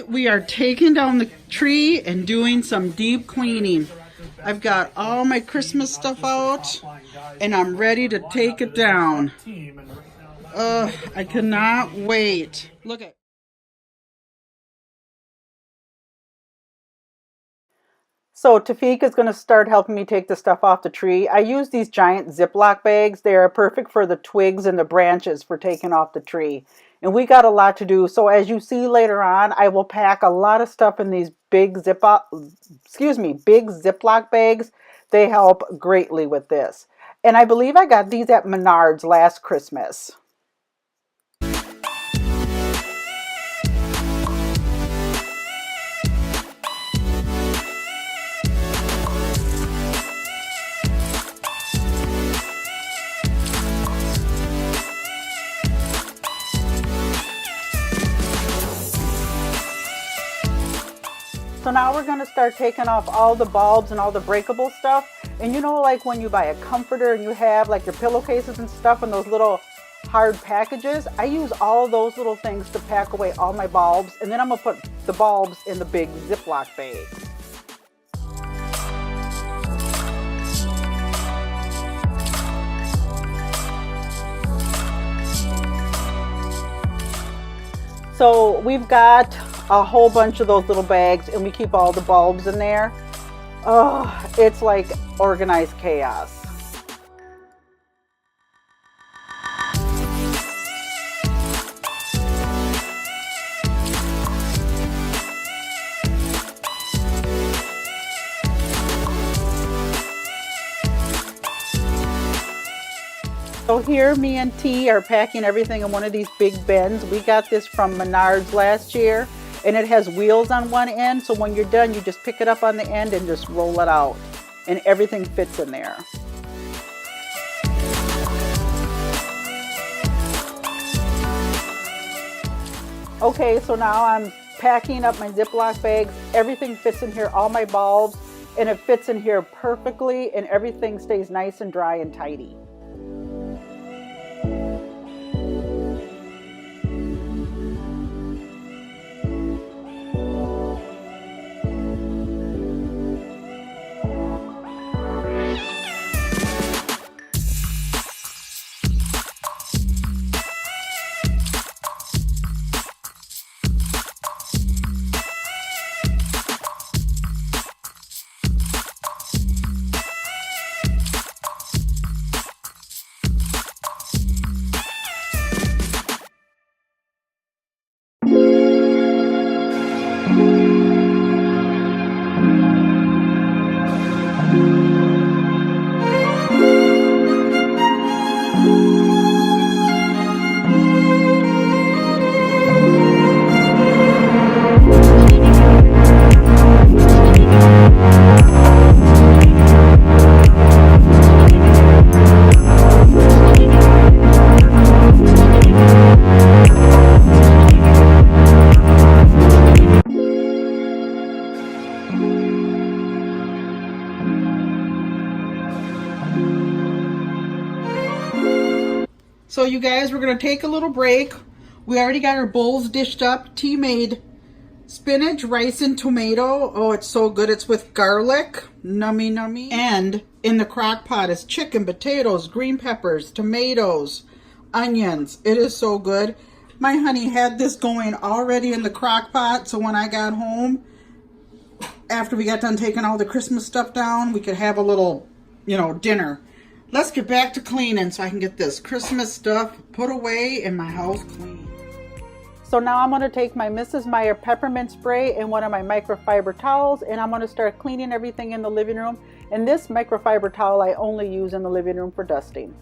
Today we are taking down the tree and doing some deep cleaning. I've got all my Christmas stuff out and I'm ready to take it down. I cannot wait. Look at. So Tafik is going to start helping me take the stuff off the tree. I use these giant Ziploc bags. They are perfect for the twigs and the branches for taking off the tree. And we got a lot to do. So as you see later on, I will pack a lot of stuff in these big Ziploc bags. They help greatly with this. And I believe I got these at Menards last Christmas. So now we're going to start taking off all the bulbs and all the breakable stuff. And you know, like when you buy a comforter and you have like your pillowcases and stuff in those little hard packages, I use all those little things to pack away all my bulbs. And then I'm going to put the bulbs in the big Ziploc bag. So we've got a whole bunch of those little bags and we keep all the bulbs in there. Oh, it's like organized chaos. So here me and T are packing everything in one of these big bins. We got this from Menards last year and it has wheels on one end. So when you're done, you just pick it up on the end and just roll it out and everything fits in there. Okay, so now I'm packing up my Ziploc bags. Everything fits in here, all my bulbs, and it fits in here perfectly and everything stays nice and dry and tidy. So you guys, we're going to take a little break. We already got our bowls dished up. T made spinach, rice, and tomato. Oh, it's so good. It's with garlic. Nummy, nummy. And in the crock pot is chicken, potatoes, green peppers, tomatoes, onions. It is so good. My honey had this going already in the crock pot. So when I got home, after we got done taking all the Christmas stuff down, we could have a little, dinner. Let's get back to cleaning so I can get this Christmas stuff put away and my house clean. So now I'm going to take my Mrs. Meyer peppermint spray and one of my microfiber towels and I'm going to start cleaning everything in the living room. And this microfiber towel I only use in the living room for dusting.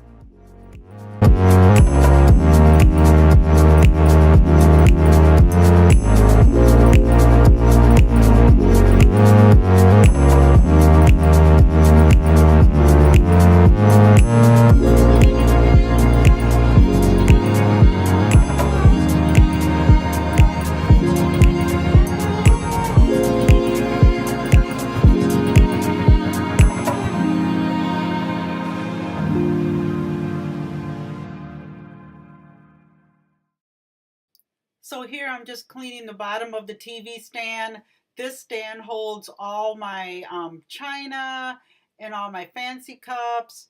I'm just cleaning the bottom of the TV stand. This stand holds all my china and all my fancy cups.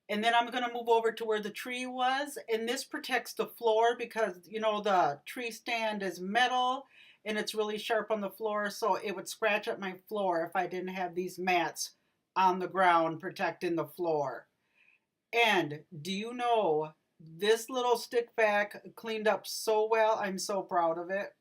And then I'm going to move over to where the tree was. And this protects the floor because, you know, the tree stand is metal and it's really sharp on the floor. So it would scratch up my floor if I didn't have these mats on the ground protecting the floor. And do you know, this little stick vac cleaned up so well. I'm so proud of it.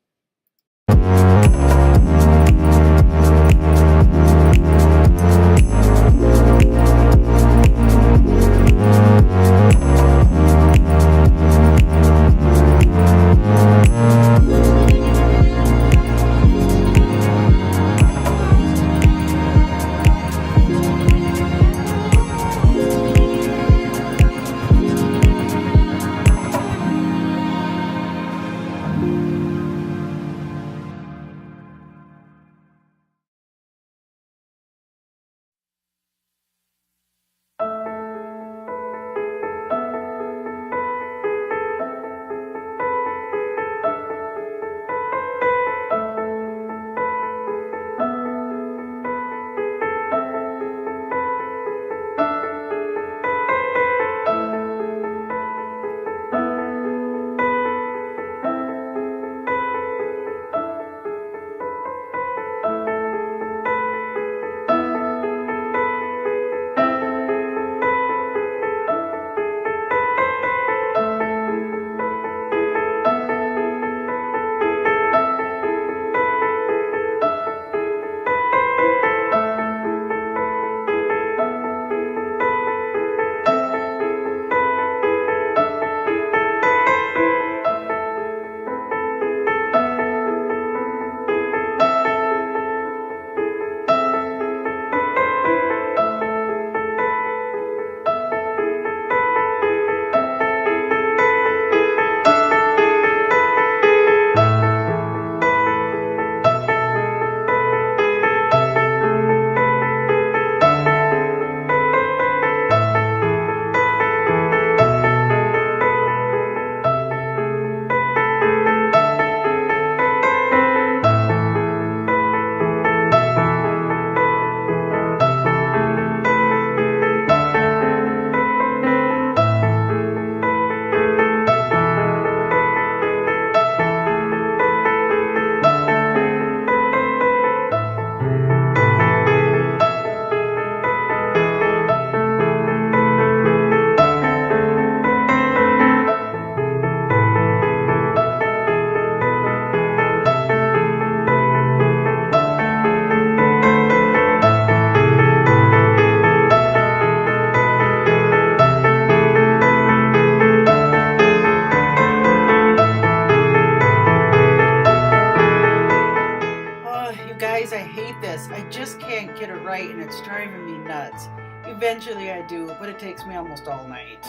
I hate this. I just can't get it right and it's driving me nuts. Eventually I do, but it takes me almost all night.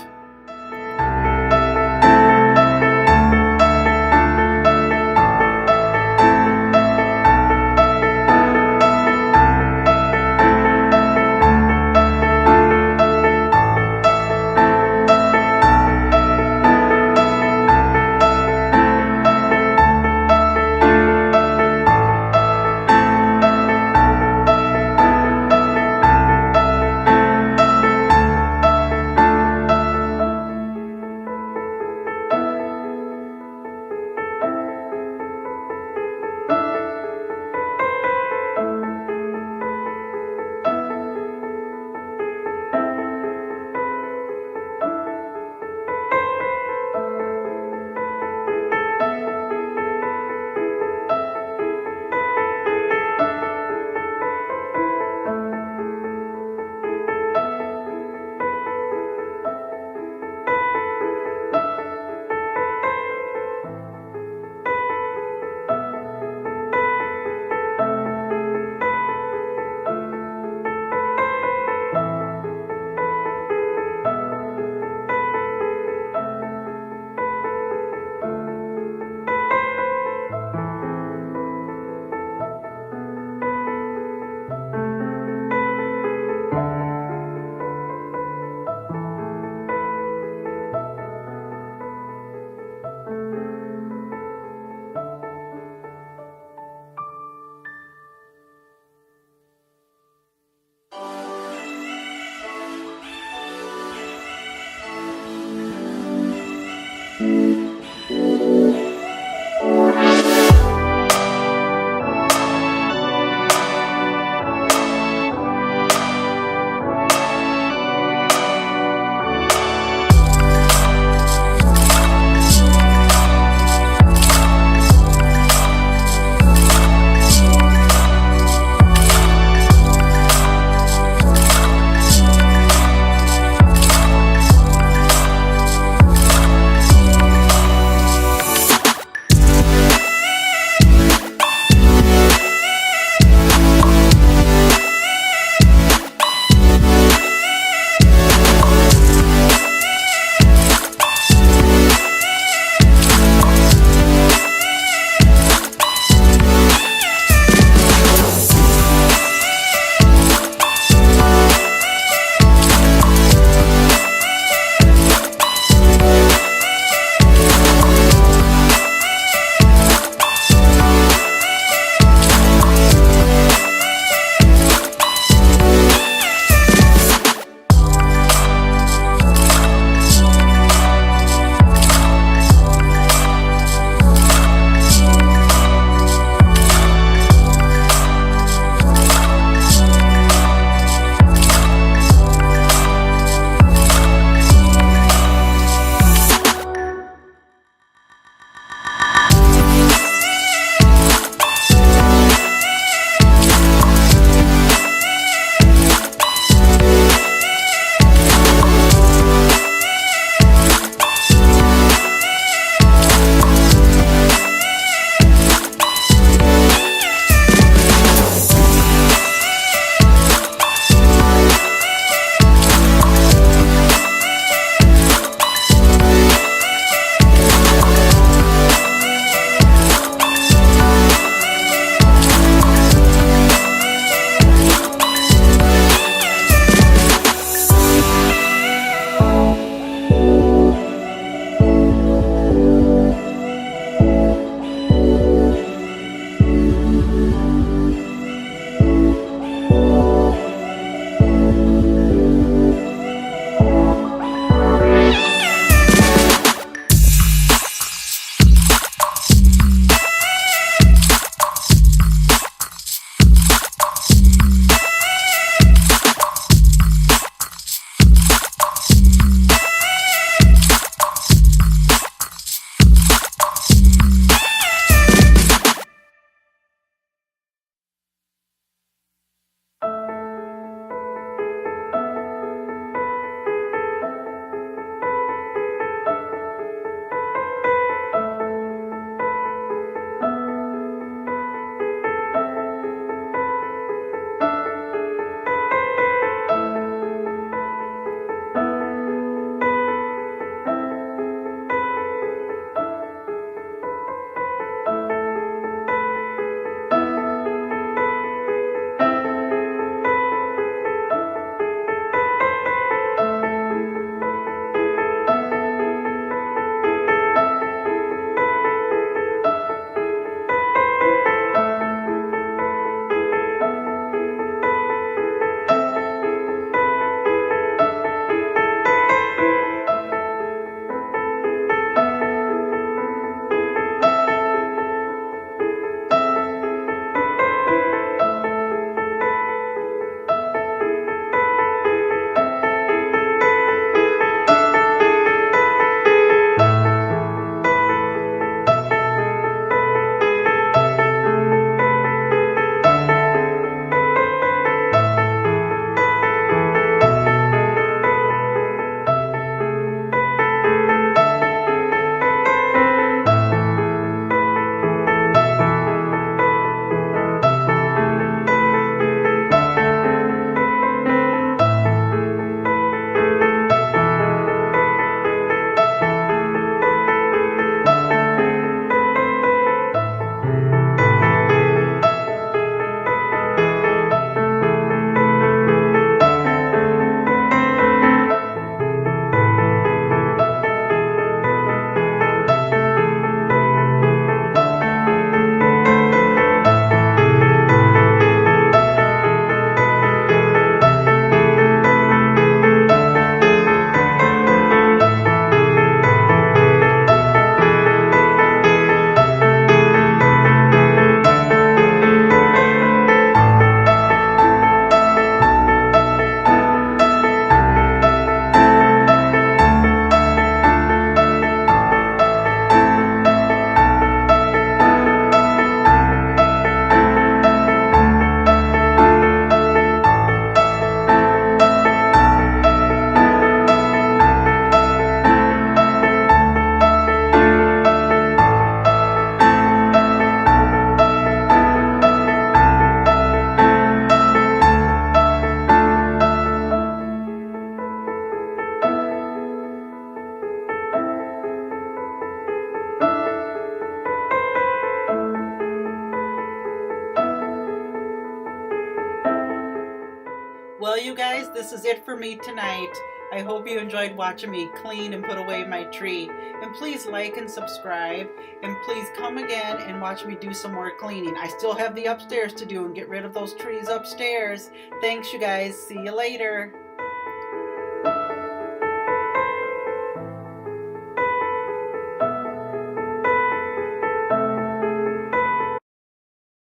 Well, you guys, this is it for me tonight. I hope you enjoyed watching me clean and put away my tree. And please like and subscribe. And please come again and watch me do some more cleaning. I still have the upstairs to do and get rid of those trees upstairs. Thanks, you guys. See you later.